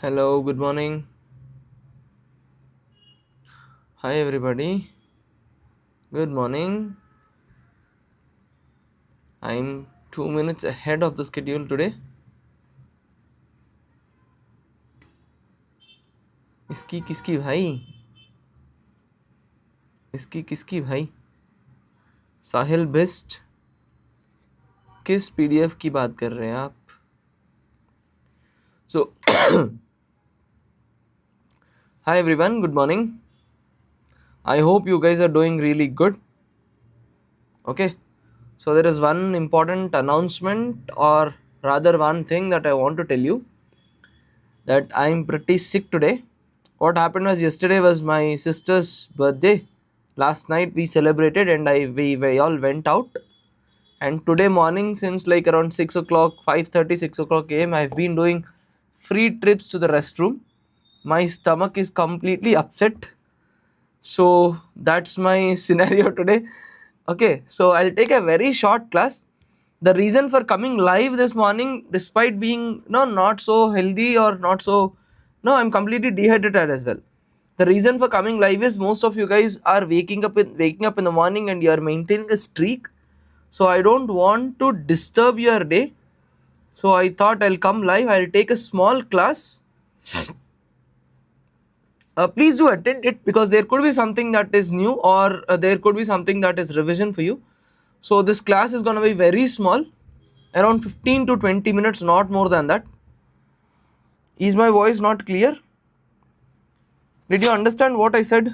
Hello, good morning. Hi, everybody. Good morning. I'm 2 minutes ahead of the schedule today. इसकी किसकी भाई इसकी किसकी भाई साहिल बेस्ट किस पीडीएफ की बात कर रहे हैं आप So, hi everyone, good morning. I hope you guys are doing really good. Okay, so there is one important announcement, or rather one thing that I want to tell you, that I'm pretty sick today. What happened was, yesterday was my sister's birthday. Last night we celebrated and we all went out. And today morning, since like around 6 o'clock, 5:30, 6 o'clock am, I've been doing free trips to the restroom. My stomach is completely upset. So that's my scenario today. Okay, so I'll take a very short class. The reason for coming live this morning, despite being not so healthy or not so, I'm completely dehydrated as well. The reason for coming live is most of you guys are waking up in the morning and you are maintaining a streak. So I don't want to disturb your day. So I thought I'll come live. I'll take a small class. Please do attend it, because there could be something that is new, or there could be something that is revision for you. So this class is going to be very small, around 15 to 20 minutes, not more than that. Is my voice not clear? Did you understand what I said?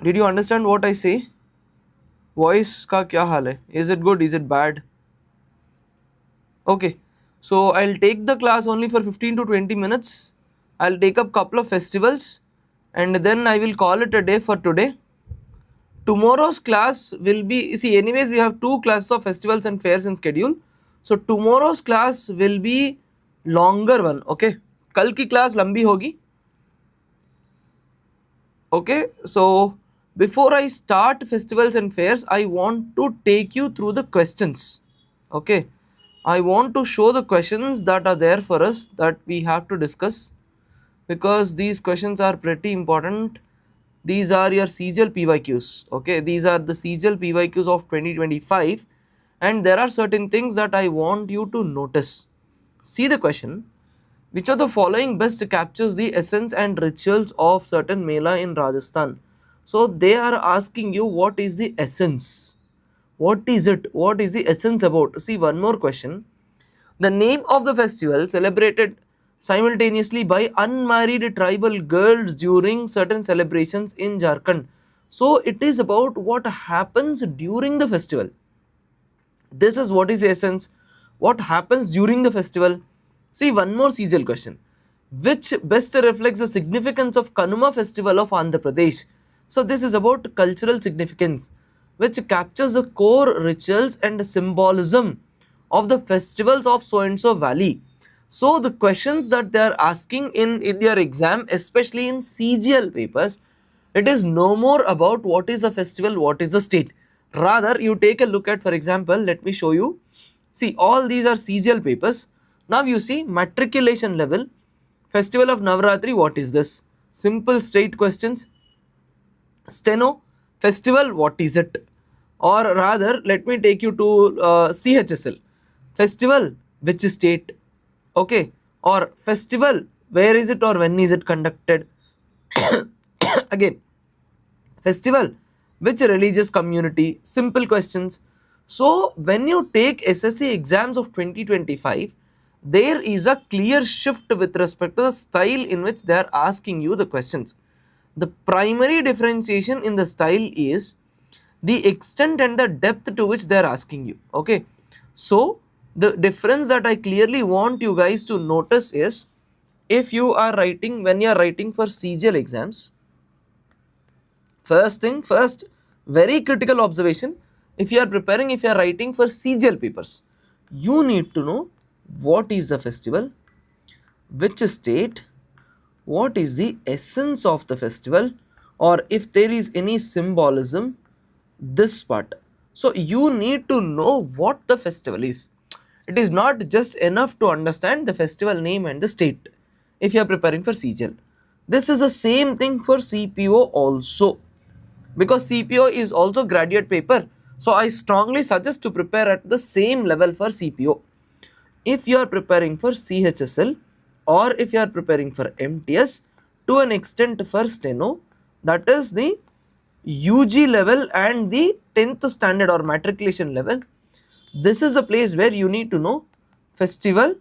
Did you understand what I say? Voice ka kya haal hai? Is it good? Is it bad? Okay, so I'll take the class only for 15 to 20 minutes. I'll take up couple of festivals and then I will call it a day for today. Tomorrow's class will be, see, anyways we have two classes of festivals and fairs in schedule. So tomorrow's class will be longer one. Okay, kal ki class lambi hogi. Okay, so before I start festivals and fairs, I want to take you through the questions. Okay, I want to show the questions that are there for us, that we have to discuss, because these questions are pretty important. These are your CGL PYQs. Okay, these are the CGL PYQs of 2025, and there are certain things that I want you to notice. See the question: which of the following best captures the essence and rituals of certain Mela in Rajasthan? So they are asking you, what is the essence? What is it? What is the essence about? See, one more question. The name of the festival celebrated simultaneously by unmarried tribal girls during certain celebrations in Jharkhand. So it is about what happens during the festival. This is what is the essence. What happens during the festival? See, one more CGL question. Which best reflects the significance of Kanuma festival of Andhra Pradesh? So this is about cultural significance, which captures the core rituals and symbolism of the festivals of so and so valley. So the questions that they are asking in their exam, especially in CGL papers, it is no more about what is a festival, what is a state. Rather, you take a look at, for example, let me show you. See, all these are CGL papers. Now you see matriculation level, Festival of Navratri, what is this? Simple straight questions. Steno, festival, what is it? Or rather, let me take you to CHSL. Festival, which state? Okay. Or festival, where is it or when is it conducted? Again, festival, which religious community? Simple questions. So when you take SSC exams of 2025, there is a clear shift with respect to the style in which they are asking you the questions. The primary differentiation in the style is the extent and the depth to which they are asking you. Okay, so the difference that I clearly want you guys to notice is, if you are writing, when you are writing for CGL exams, first thing first, very critical observation, if you are preparing, if you are writing for CGL papers, you need to know what is the festival, which state, what is the essence of the festival, or if there is any symbolism, this part. So you need to know what the festival is. It is not just enough to understand the festival name and the state if you are preparing for CGL. This is the same thing for CPO also, because CPO is also graduate paper. So I strongly suggest to prepare at the same level for CPO. If you are preparing for CHSL or if you are preparing for MTS, to an extent for steno, that is the UG level and the 10th standard or matriculation level, this is a place where you need to know festival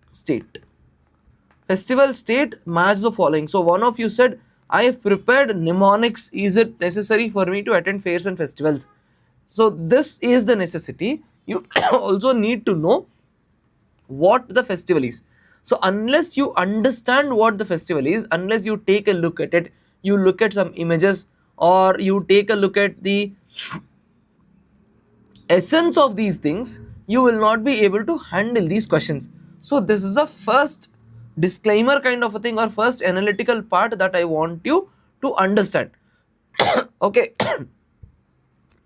state. Festival state match the following. So one of you said, I have prepared mnemonics, is it necessary for me to attend fairs and festivals? So this is the necessity. You also need to know what the festival is. So unless you understand what the festival is, unless you take a look at it, you look at some images or you take a look at the essence of these things, you will not be able to handle these questions. So this is the first disclaimer kind of a thing, or first analytical part that I want you to understand. Okay.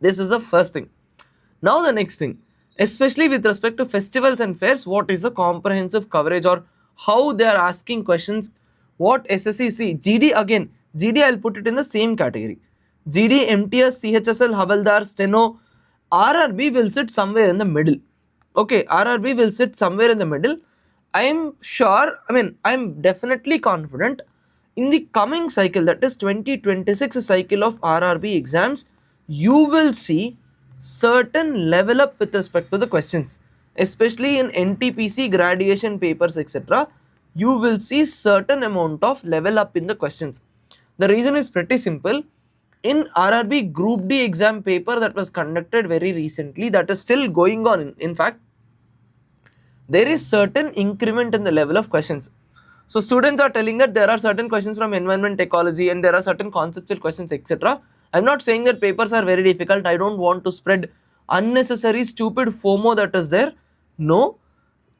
This is the first thing. Now the next thing, especially with respect to festivals and fairs, what is the comprehensive coverage or how they are asking questions, what SSC, see GD, again GD I'll put it in the same category. GD, MTS, CHSL, Havaldar, Steno, RRB will sit somewhere in the middle. Okay, RRB will sit somewhere in the middle. I'm sure, I'm definitely confident in the coming cycle, that is 2026 cycle of RRB exams, you will see certain level up with respect to the questions, especially in NTPC graduation papers, etc. You will see certain amount of level up in the questions. The reason is pretty simple. In RRB Group D exam paper that was conducted very recently, that is still going on. In fact, there is certain increment in the level of questions. So students are telling that there are certain questions from environment ecology and there are certain conceptual questions, etc. I'm not saying that papers are very difficult. I don't want to spread unnecessary stupid FOMO that is there. No,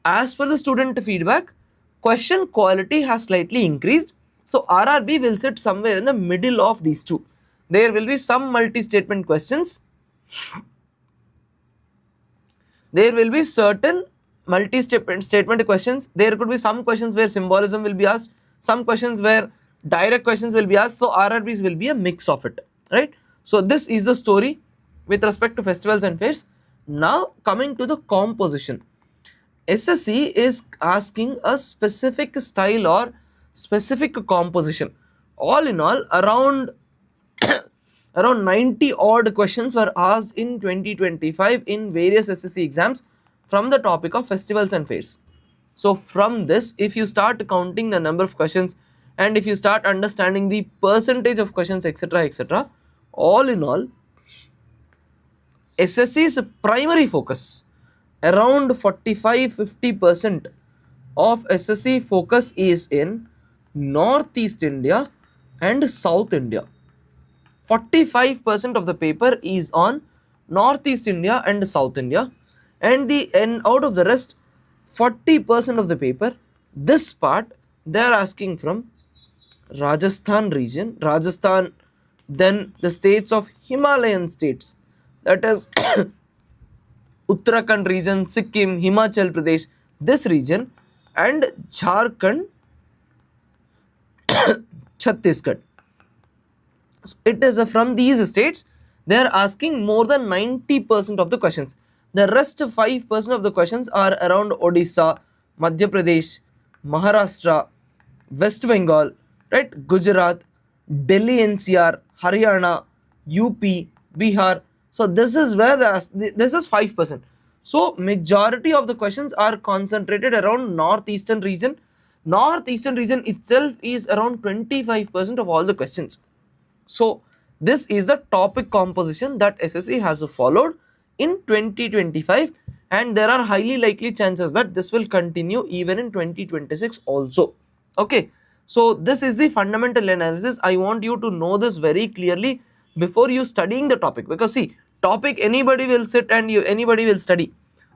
as per the student feedback, question quality has slightly increased. So RRB will sit somewhere in the middle of these two. There will be some multi-statement questions. There will be certain multi-statement questions. There could be some questions where symbolism will be asked, some questions where direct questions will be asked. So RRBs will be a mix of it, right? So this is the story with respect to festivals and fairs. Now coming to the composition, SSC is asking a specific style or specific composition. All in all, around 90 odd questions were asked in 2025 in various SSC exams from the topic of festivals and fairs. So from this, if you start counting the number of questions and if you start understanding the percentage of questions, etc., etc., all in all, SSC's primary focus, around 45-50% of SSC focus is in Northeast India and South India. 45% of the paper is on Northeast India and South India, and out of the rest 40% of the paper, this part they are asking from Rajasthan region, then the states of Himalayan states, that is Uttarakhand region, Sikkim, Himachal Pradesh, this region, and Jharkhand, Chhattisgarh. It is from these states they are asking more than 90% of the questions. The rest 5% of the questions are around Odisha, Madhya Pradesh, Maharashtra, West Bengal, right, Gujarat, Delhi NCR, Haryana, UP, Bihar. So this is where this is 5%. So majority of the questions are concentrated around northeastern region. Northeastern region itself is around 25% of all the questions. So this is the topic composition that SSC has followed in 2025, and there are highly likely chances that this will continue even in 2026 also. Okay, so this is the fundamental analysis. I want you to know this very clearly before you studying the topic, because see, topic anybody will sit and anybody will study,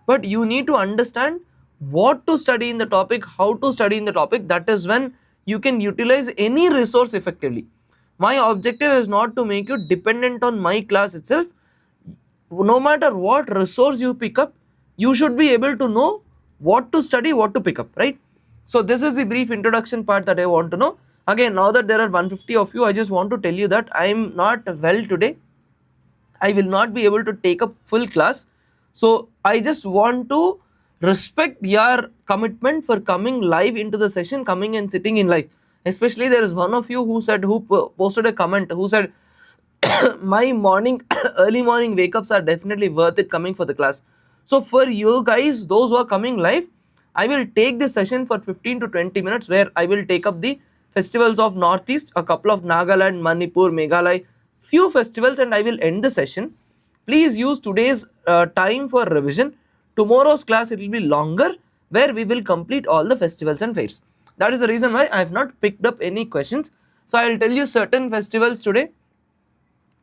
but you need to understand what to study in the topic, how to study in the topic. That is when you can utilize any resource effectively. My objective is not to make you dependent on my class itself. No matter what resource you pick up, you should be able to know what to study, what to pick up, right? So this is the brief introduction part that I want to know. Again, now that there are 150 of you, I just want to tell you that I am not well today. I will not be able to take up full class. So I just want to respect your commitment for coming live into the session, coming and sitting in live. Especially there is one of you who said, who posted a comment, who said, my morning, early morning wake ups are definitely worth it coming for the class. So for you guys, those who are coming live, I will take this session for 15 to 20 minutes where I will take up the festivals of Northeast, a couple of Nagaland, Manipur, Meghalaya, few festivals, and I will end the session. Please use today's time for revision. Tomorrow's class it will be longer where we will complete all the festivals and fairs. That is the reason why I have not picked up any questions. So I will tell you certain festivals today.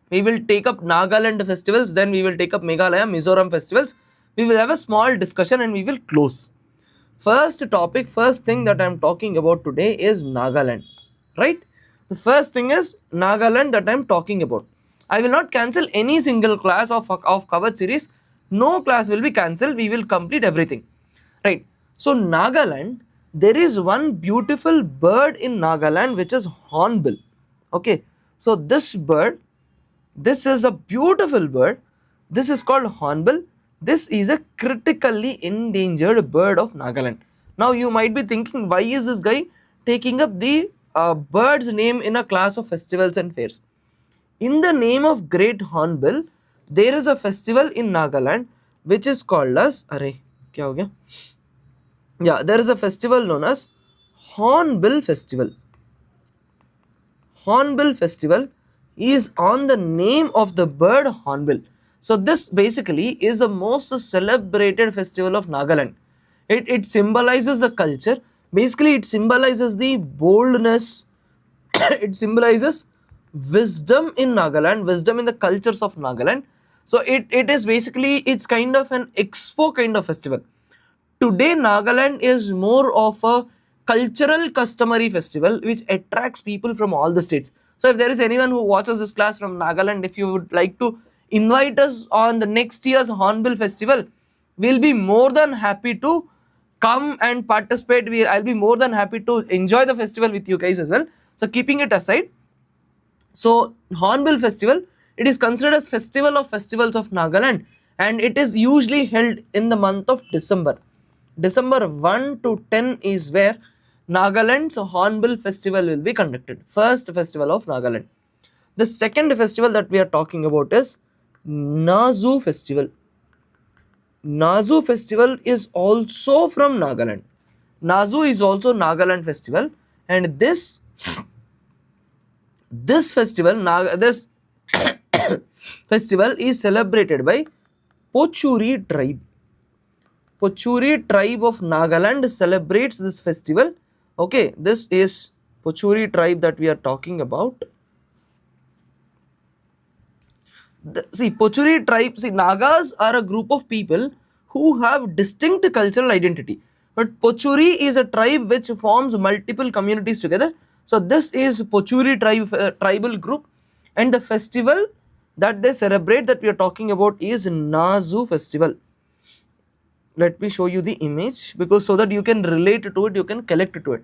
We will take up Nagaland festivals, then we will take up Meghalaya, Mizoram festivals. We will have a small discussion and we will close. First topic, first thing that I am talking about today is Nagaland, right? The first thing is Nagaland that I am talking about. I will not cancel any single class of Kavach series. No class will be cancelled. We will complete everything, right? So Nagaland, there is one beautiful bird in Nagaland which is hornbill. Okay, so this bird, this is a beautiful bird. This is called hornbill. This is a critically endangered bird of Nagaland. Now you might be thinking, why is this guy taking up the bird's name in a class of festivals and fairs? In the name of Great Hornbill, there is a festival in Nagaland which is called as, arey, kya ho gaya? Yeah, there is a festival known as Hornbill Festival. Hornbill Festival is on the name of the bird hornbill. So this basically is the most celebrated festival of Nagaland. It symbolizes the culture. Basically, it symbolizes the boldness. It symbolizes wisdom in Nagaland, wisdom in the cultures of Nagaland. So it is basically, it's kind of an expo kind of festival. Today, Nagaland is more of a cultural customary festival which attracts people from all the states. So if there is anyone who watches this class from Nagaland, if you would like to invite us on the next year's Hornbill Festival, we'll be more than happy to come and participate. I'll be more than happy to enjoy the festival with you guys as well. So keeping it aside, so Hornbill Festival, it is considered as Festival of Festivals of Nagaland, and it is usually held in the month of December. December 1 to 10 is where Nagaland's Hornbill Festival will be conducted. First festival of Nagaland. The second festival that we are talking about is Nazu Festival. Nazu Festival is also from Nagaland. Nazu is also Nagaland festival, and this festival, this festival is celebrated by Pochuri tribe. Pochuri tribe of Nagaland celebrates this festival. Okay, this is Pochuri tribe that we are talking about. Pochuri tribe, Nagas are a group of people who have distinct cultural identity. But Pochuri is a tribe which forms multiple communities together. So this is Pochuri tribe, tribal group, and the festival that they celebrate that we are talking about is Nazu Festival. Let me show you the image, because so that you can relate to it, you can connect to it.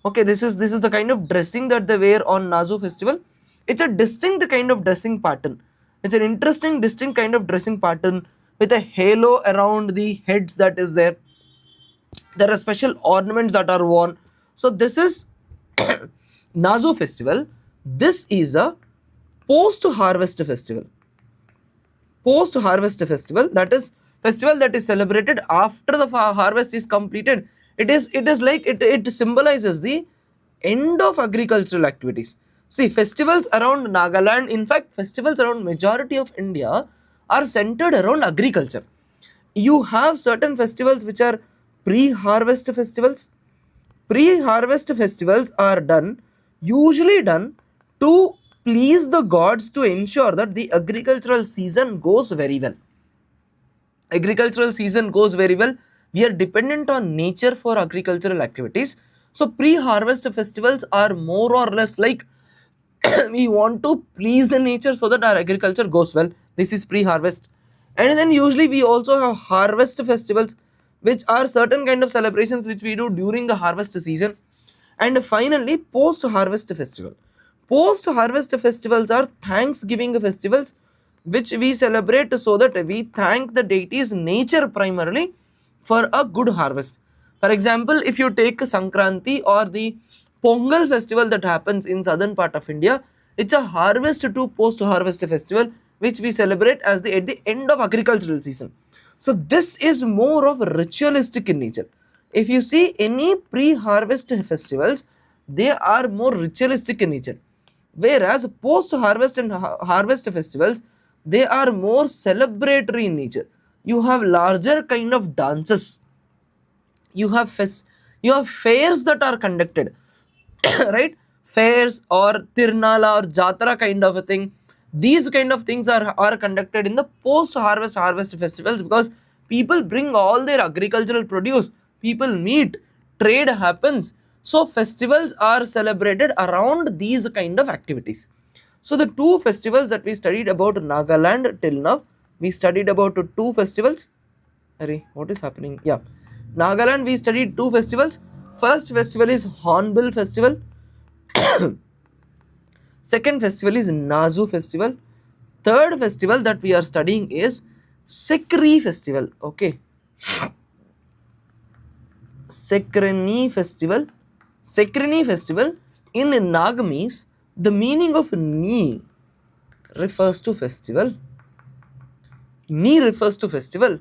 Okay, this is the kind of dressing that they wear on Nazu Festival. It's a distinct kind of dressing pattern. It's an interesting, distinct kind of dressing pattern with a halo around the heads that is there. There are special ornaments that are worn. So this is Nazu Festival. This is a post-harvest festival. Post-harvest festival, that is festival that is celebrated after the harvest is completed. It symbolizes the end of agricultural activities. See, festivals around Nagaland, in fact, festivals around majority of India are centered around agriculture. You have certain festivals which are pre-harvest festivals. Pre-harvest festivals are usually done to please the gods, to ensure that the agricultural season goes very well. Agricultural season goes very well. We are dependent on nature for agricultural activities. So pre-harvest festivals are more or less like we want to please the nature so that our agriculture goes well. This is pre-harvest. And then usually we also have harvest festivals, which are certain kind of celebrations which we do during the harvest season. And finally, post harvest festival. Post harvest festivals are thanksgiving festivals which we celebrate so that we thank the deities nature primarily for a good harvest. For example, if you take Sankranti or the Pongal festival that happens in southern part of India, it's a harvest to post harvest festival which we celebrate as at the end of agricultural season. So this is more of ritualistic in nature. If you see any pre-harvest festivals, they are more ritualistic in nature, whereas post-harvest and harvest festivals, they are more celebratory in nature. You have larger kind of dances, you have you have fairs that are conducted, right? Fairs or tirnala or jatra kind of a thing. These kind of things are conducted in the post harvest festivals, because people bring all their agricultural produce, people meet, trade happens. So festivals are celebrated around these kind of activities. So the two festivals that we studied about Nagaland till now, we studied about two festivals. Arey, what is happening? Yeah, Nagaland we studied two festivals. First festival is Hornbill Festival. Second festival is Nazu Festival. Third festival that we are studying is Sekri Festival. Okay, Sekrini Festival. Sekrini Festival in Nagamis, the meaning of Ni refers to festival. Ni refers to festival.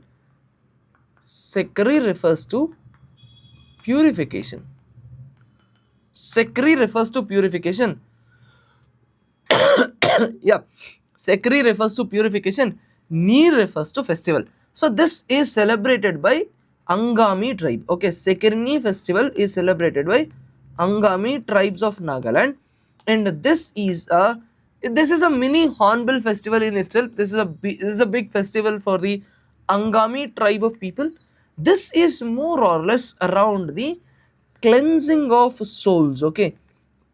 Sekri refers to purification. Sekri refers to purification. Yeah, Sekri refers to purification. Ni refers to festival. So this is celebrated by Angami tribe. Okay, Sekrini festival is celebrated by Angami tribes of Nagaland, and this is a mini Hornbill festival in itself. This is a big festival for the Angami tribe of people. This is more or less around the cleansing of souls. Okay,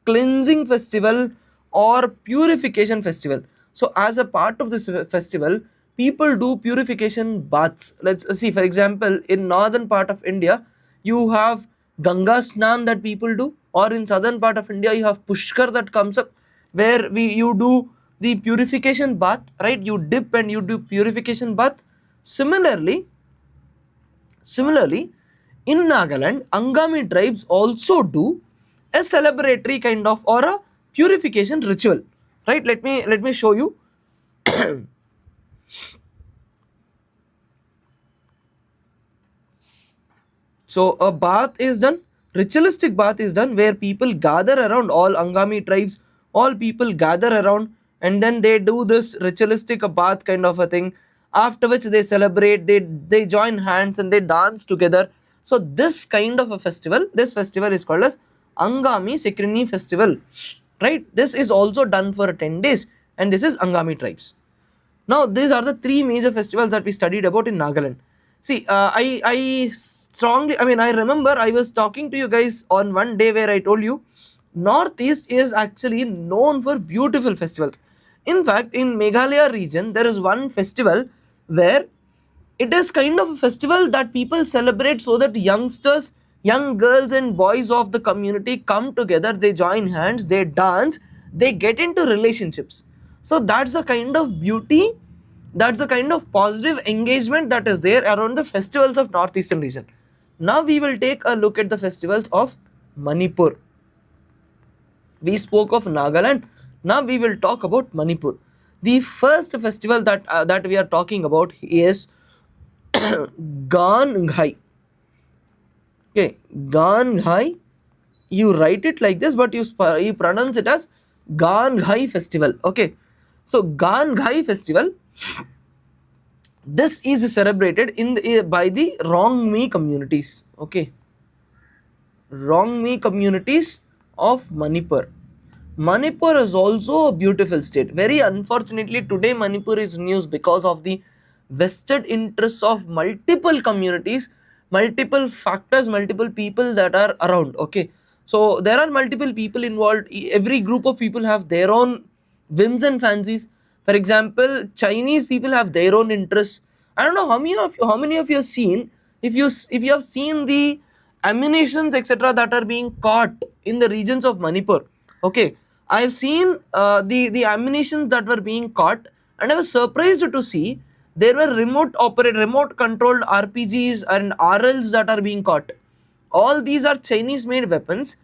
cleansing festival or purification festival. So as a part of this festival, people do purification baths. Let's see, for example, in northern part of India, you have Ganga Snan that people do, or in southern part of India, you have Pushkar that comes up, where you do the purification bath, right? You dip and you do purification bath. Similarly, in Nagaland, Angami tribes also do a celebratory kind of or a purification ritual, right? Let me show you. So a bath is done, ritualistic bath is done, where people gather around, all Angami tribes, all people gather around, and then they do this ritualistic bath kind of a thing, after which they celebrate, they join hands and they dance together. So this kind of a festival, this festival is called as Angami Sekrini festival, right? This is also done for 10 days, and this is Angami tribes. Now, these are the three major festivals that we studied about in Nagaland. See, I remember I was talking to you guys on one day where I told you Northeast is actually known for beautiful festivals. In fact, in Meghalaya region, there is one festival where it is kind of a festival that people celebrate so that youngsters, young girls and boys of the community come together, they join hands, they dance, they get into relationships. So that's the kind of beauty, that's the kind of positive engagement that is there around the festivals of northeastern region. Now we will take a look at the festivals of Manipur. We spoke of Nagaland. Now we will talk about Manipur. The first festival that we are talking about is Ganghai. Okay, Ganghai. You write it like this, but you pronounce it as Ganghai festival. Okay, so Ganghai festival. This is celebrated by the Rongmi communities. Okay, Rongmi communities of Manipur. Manipur is also a beautiful state. Very unfortunately, today Manipur is news because of the vested interests of multiple communities, multiple factors, multiple people that are around. Okay, so there are multiple people involved. Every group of people have their own whims and fancies. For example, Chinese people have their own interests. I don't know how many of you have seen, if you have seen the ammunitions etc that are being caught in the regions of Manipur. Okay, I have seen the ammunitions that were being caught, and I was surprised to see there were remote controlled RPGs and RLs that are being caught. All these are Chinese made weapons.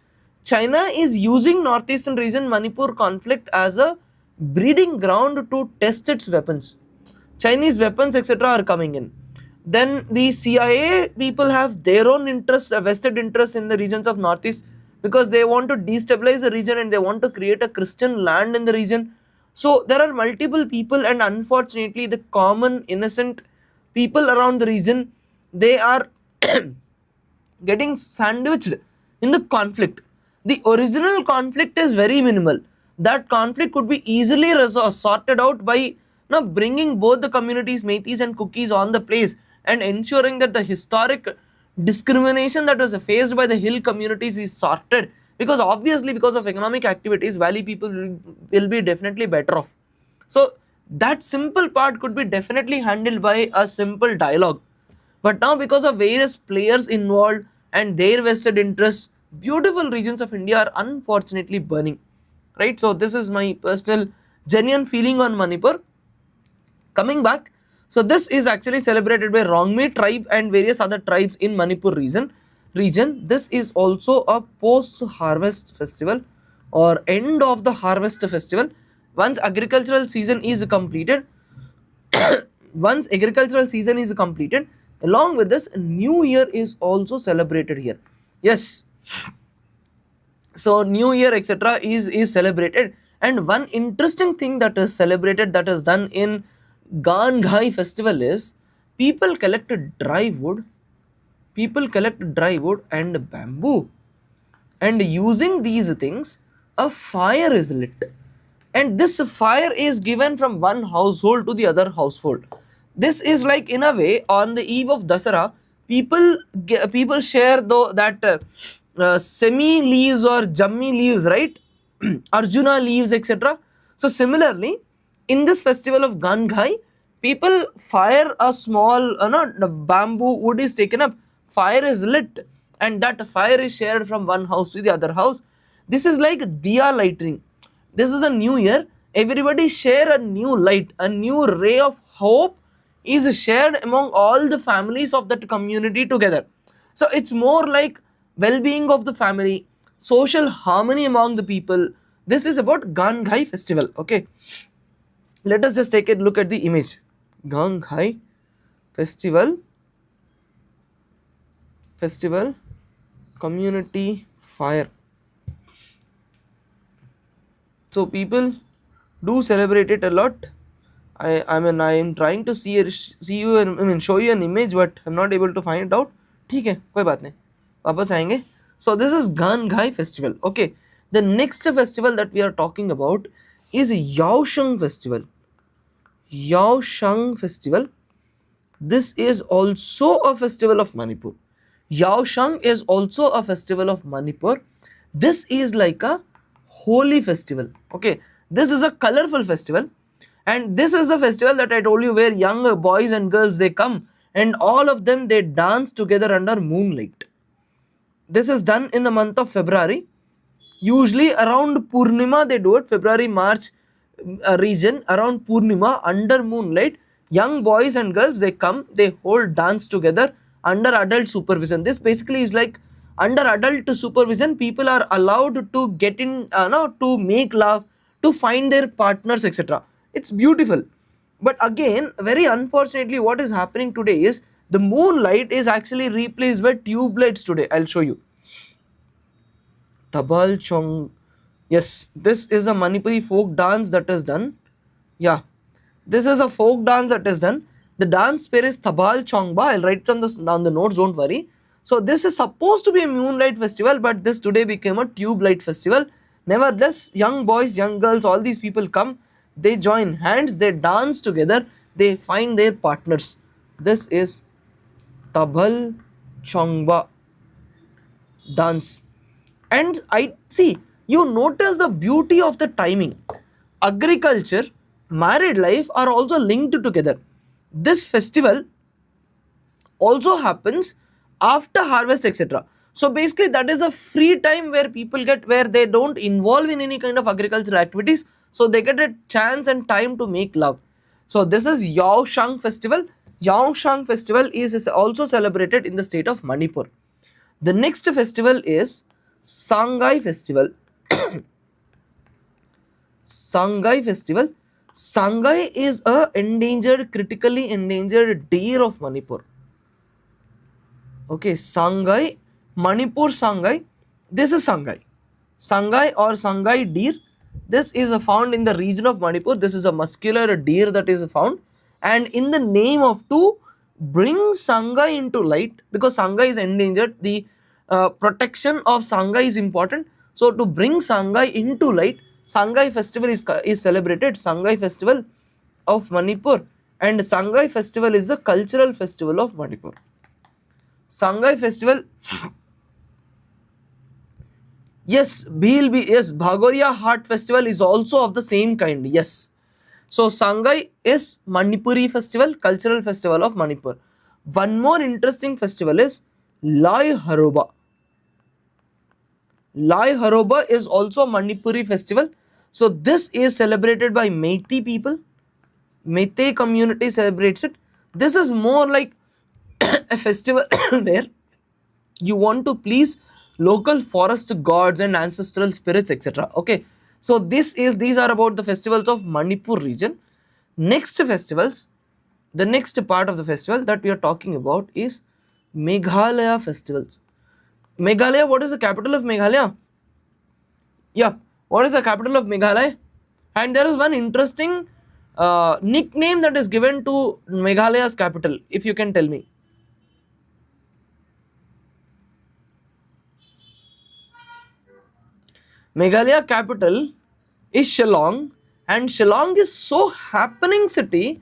China is using northeastern region Manipur conflict as a breeding ground to test its weapons. Chinese weapons etc are coming in. Then the CIA people have their own interests, a vested interest in the regions of northeast, because they want to destabilize the region and they want to create a Christian land in the region. So there are multiple people, and unfortunately the common innocent people around the region, they are getting sandwiched in the conflict. The original conflict is very minimal. That conflict could be easily sorted out by bringing both the communities, Meiteis and Cookies, on the place and ensuring that the historic discrimination that was faced by the hill communities is sorted. Because obviously, because of economic activities, valley people will be definitely better off. So that simple part could be definitely handled by a simple dialogue. But now, because of various players involved and their vested interests, beautiful regions of India are unfortunately burning. Right? So this is my personal genuine feeling on Manipur. Coming back, so this is actually celebrated by Rongme tribe and various other tribes in Manipur region. This is also a post-harvest festival or end of the harvest festival. Once agricultural season is completed, along with this, New Year is also celebrated here. Yes, so New Year etc is celebrated, and one interesting thing that is celebrated, that is done in Gangai festival, is people collect dry wood and bamboo, and using these things a fire is lit, and this fire is given from one household to the other household. This is like, in a way, on the eve of Dasara, people share semi leaves or jammi leaves, right? Arjuna leaves etc. So similarly, in this festival of Gangai, people fire a small the bamboo wood is taken up, fire is lit, and that fire is shared from one house to the other house. This is like diya lighting. This is a new year, everybody share a new light, a new ray of hope is shared among all the families of that community together. So it's more like well-being of the family, social harmony among the people. This is about Gangai festival. Okay, let us just take a look at the image. Gangai festival community fire. So people do celebrate it a lot. I mean, I am trying to show you an image, but I'm not able to find it out. ठीक है, कोई बात नहीं, वापस आएंगे. So this is Gangai festival. Okay, the next festival that we are talking about is Yaosheng festival. Yaosheng festival. This is also a festival of Manipur. Yaosheng is also a festival of Manipur. This is like a holy festival. Okay, this is a colorful festival, and this is the festival that I told you, where young boys and girls, they come and all of them, they dance together under moonlight. This is done in the month of February. Usually around Purnima they do it, February, March region, around Purnima, under moonlight. Young boys and girls, they come, they hold dance together under adult supervision. This basically is like, under adult supervision, people are allowed to get in, to make love, to find their partners etc. It's beautiful. But again, very unfortunately, what is happening today is the moonlight is actually replaced by tube lights today. I'll show you. Tabal Chong. Yes, this is a Manipuri folk dance that is done. Yeah, this is a folk dance that is done. The dance pair is Tabal Chongba. I'll write it on the notes, don't worry. So this is supposed to be a moonlight festival, but this today became a tube light festival. Nevertheless, young boys, young girls, all these people come, they join hands, they dance together, they find their partners. This is Tabal Chongba dance. And I see, you notice the beauty of the timing. Agriculture, married life are also linked together. This festival also happens after harvest, etc. So basically that is a free time where people get, where they don't involve in any kind of agricultural activities, so they get a chance and time to make love. So this is Yaoshang festival. Yaoshang festival is also celebrated in the state of Manipur. The next festival is Sangai festival. Sangai festival. Sangai is a endangered, critically endangered deer of Manipur. Okay, Sangai, Manipur Sangai. This is Sangai. Sangai or Sangai deer. This is found in the region of Manipur. This is a muscular deer that is found. And in the name of to bring Sangai into light, because Sangai is endangered, the protection of Sangai is important. So to bring Sangai into light, Sangai festival is celebrated. Sangai festival of Manipur, and Sangai festival is the cultural festival of Manipur. Sangai festival. Yes, yes, Bhagoria Heart festival is also of the same kind. Yes. So Sangai is Manipuri festival, cultural festival of Manipur. One more interesting festival is Lai Haroba. Lai Haroba is also Manipuri festival. So this is celebrated by Meitei people. Meitei community celebrates it. This is more like a festival where you want to please local forest gods and ancestral spirits, etc. Okay, so these are about the festivals of Manipur region. Next festivals, the next part of the festival that we are talking about is Meghalaya festivals. Meghalaya, what is the capital of Meghalaya? Yeah, what is the capital of Meghalaya? And there is one interesting nickname that is given to Meghalaya's capital, if you can tell me. Meghalaya capital is Shillong, and Shillong is so happening city.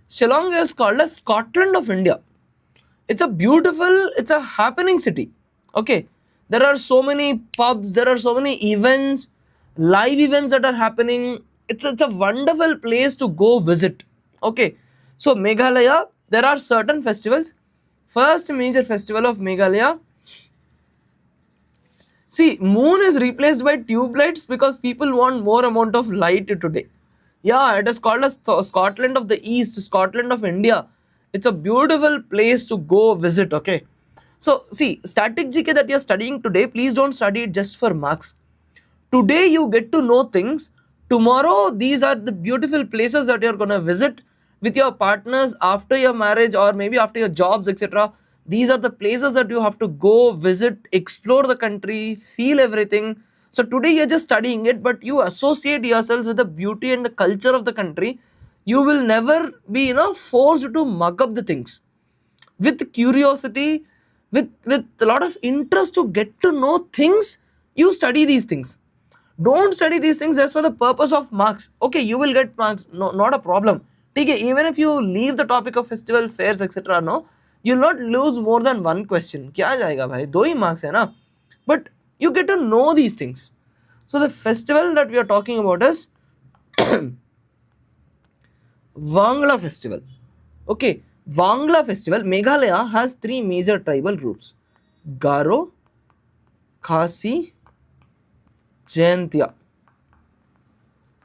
Shillong is called as Scotland of India. It's a beautiful, it's a happening city. Okay, there are so many pubs, there are so many events, live events that are happening. It's a wonderful place to go visit. Okay, so Meghalaya, there are certain festivals. First major festival of Meghalaya. See, moon is replaced by tube lights because people want more amount of light today. Yeah, it is called as Scotland of the East, Scotland of India. It's a beautiful place to go visit, okay? So, see, static GK that you're studying today, please don't study it just for marks. Today you get to know things. Tomorrow, these are the beautiful places that you're going to visit with your partners after your marriage or maybe after your jobs, etc. These are the places that you have to go visit, explore the country, feel everything. So today you're just studying it, but you associate yourselves with the beauty and the culture of the country. You will never be, forced to mug up the things. With curiosity, with a lot of interest to get to know things, you study these things. Don't study these things just for the purpose of marks. Okay, you will get marks, no, not a problem. Okay, even if you leave the topic of festivals, fairs, etc., no, you'll not lose more than one question. Kya jayega bhai? Do hi marks hai na? But you get to know these things. So the festival that we are talking about is Wangla festival. Okay, Wangla festival. Meghalaya has three major tribal groups: Garo, Khasi, Jaintia.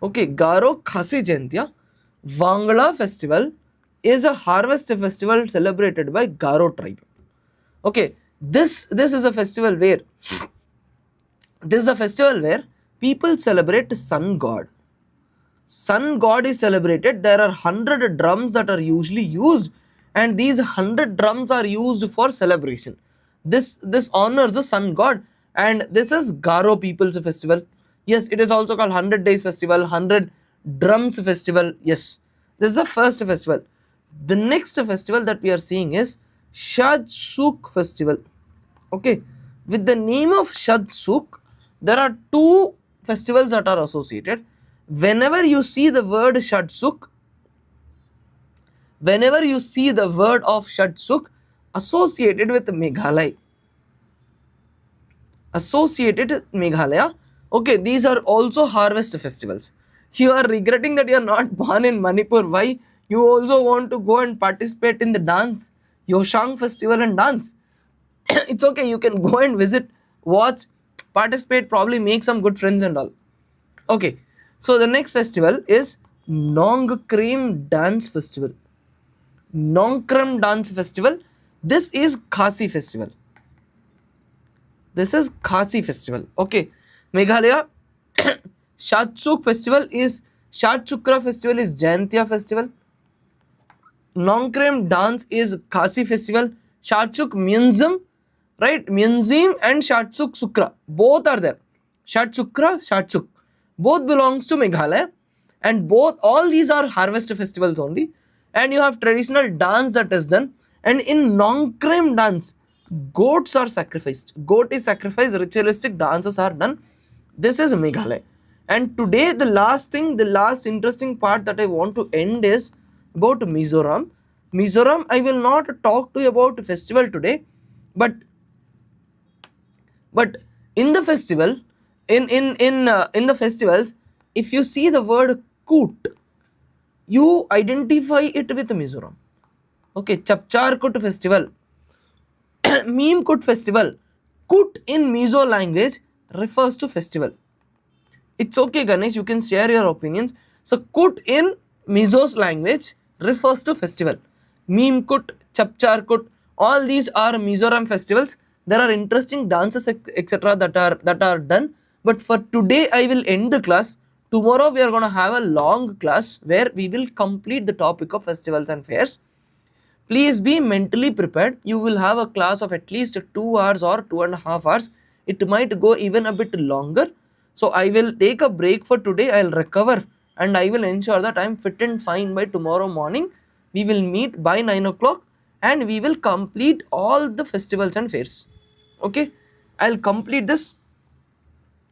Okay, Garo, Khasi, Jaintia. Wangla festival is a harvest festival celebrated by Garo tribe. Okay, this is a festival where people celebrate sun god. Sun god is celebrated. There are 100 drums that are usually used, and these 100 drums are used for celebration. This honors the sun god, and this is Garo people's festival. Yes, it is also called 100 days festival, 100 drums festival. Yes, this is the first festival. The next festival that we are seeing is Shadsuk festival. Okay, with the name of Shadsuk, there are two festivals that are associated. Whenever you see the word Shadsuk, whenever you see the word of Shadsuk associated with Meghalaya, okay, these are also harvest festivals. You are regretting that you are not born in Manipur. Why? You also want to go and participate in the dance, Yoshang festival and dance. It's okay, you can go and visit, watch, participate, probably make some good friends and all. Okay, so the next festival is Nongkrem Dance Festival. Nongkrem Dance Festival. This is Khasi festival. This is Khasi festival. Okay, Meghalaya. Shatsuk festival is Shatchukra festival is Jayantiya festival. Nongkrem dance is Khasi festival. Shatchuk Munzim, right? Munzim and Shatsuk Sukra, both are there. Shatsukra, Shatsuk, both belongs to Meghalaya, and both all these are harvest festivals only. And you have traditional dance that is done. And in Nongkrem dance, goats are sacrificed. Goat is sacrificed. Ritualistic dances are done. This is Meghalaya. And today, the last thing, the last interesting part that I want to end is about Mizoram. Mizoram, I will not talk to you about festival today, but in the festival, in the festivals, if you see the word Koot, you identify it with Mizoram. Okay, Chapchar Kut festival, Meme Kut festival. Kut in Mizo language refers to festival. It's okay, Ganesh, you can share your opinions. So, Kut in Mizo's language refers to festival. Meme Kut, Chapchar Kut, all these are Mizoram festivals. There are interesting dances, etc. that are done. But for today, I will end the class. Tomorrow, we are going to have a long class where we will complete the topic of festivals and fairs. Please be mentally prepared. You will have a class of at least 2 hours or 2.5 hours. It might go even a bit longer. So I will take a break for today. I'll recover and I will ensure that I'm fit and fine by tomorrow morning. We will meet by 9 o'clock and we will complete all the festivals and fairs. Okay, I'll complete this.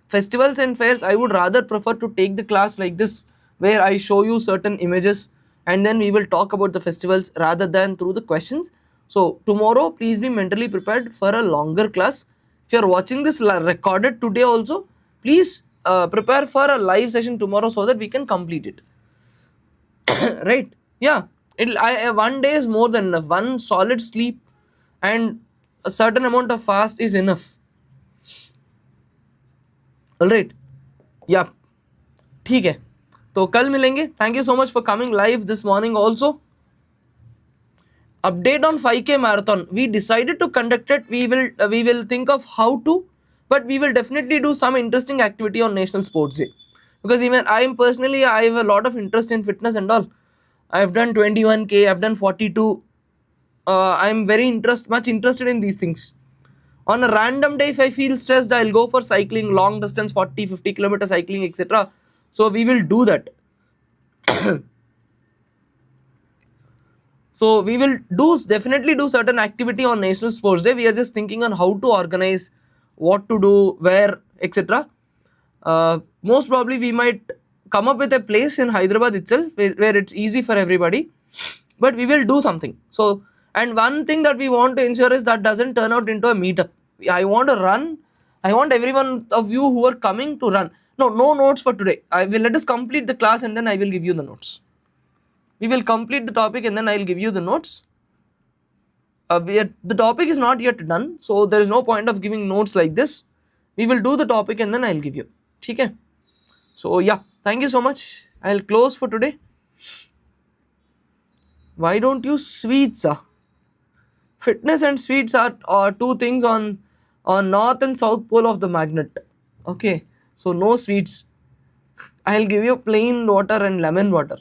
Festivals and fairs, I would rather prefer to take the class like this, where I show you certain images and then we will talk about the festivals rather than through the questions. So tomorrow, please be mentally prepared for a longer class. If you are watching this recorded today also, please prepare for a live session tomorrow so that we can complete it. Right? Yeah, one day is more than enough. One solid sleep and a certain amount of fast is enough. All right. Yeah. ठीक है, तो कल मिलेंगे. Thank you so much for coming live this morning also. Update on 5K marathon. We decided to conduct it. We will think of how to, but we will definitely do some interesting activity on National Sports Day, because even I am personally, I have a lot of interest in fitness and all. I've done 21K, I've done 42. I'm very much interested in these things. On a random day, if I feel stressed, I'll go for cycling, long distance, 40-50 kilometer cycling, etc. So we will do that. So we will definitely do certain activity on National Sports Day. We are just thinking on how to organize, what to do, where, etc. Most probably we might come up with a place in Hyderabad itself where it's easy for everybody, but we will do something. So, and one thing that we want to ensure is that doesn't turn out into a meetup. I want to run. I want everyone of you who are coming to run. No notes for today. Let us complete the class and then I will give you the notes. We will complete the topic and then I will give you the notes. The topic is not yet done, so there is no point of giving notes like this. We will do the topic and then I will give you. Okay? So yeah, thank you so much. I will close for today. Why don't you sweets? Fitness and sweets are two things on north and south pole of the magnet. Okay, so no sweets. I'll give you plain water and lemon water.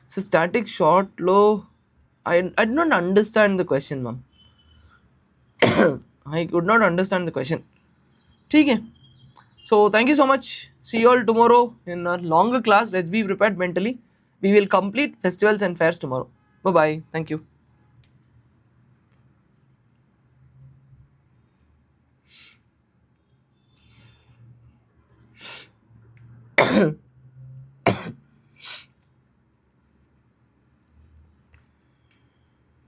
So static, short, low. I did not understand the question, ma'am. I could not understand the question. Okay. So thank you so much. See you all tomorrow in a longer class. Let's be prepared mentally. We will complete festivals and fairs tomorrow. Bye bye. Thank you.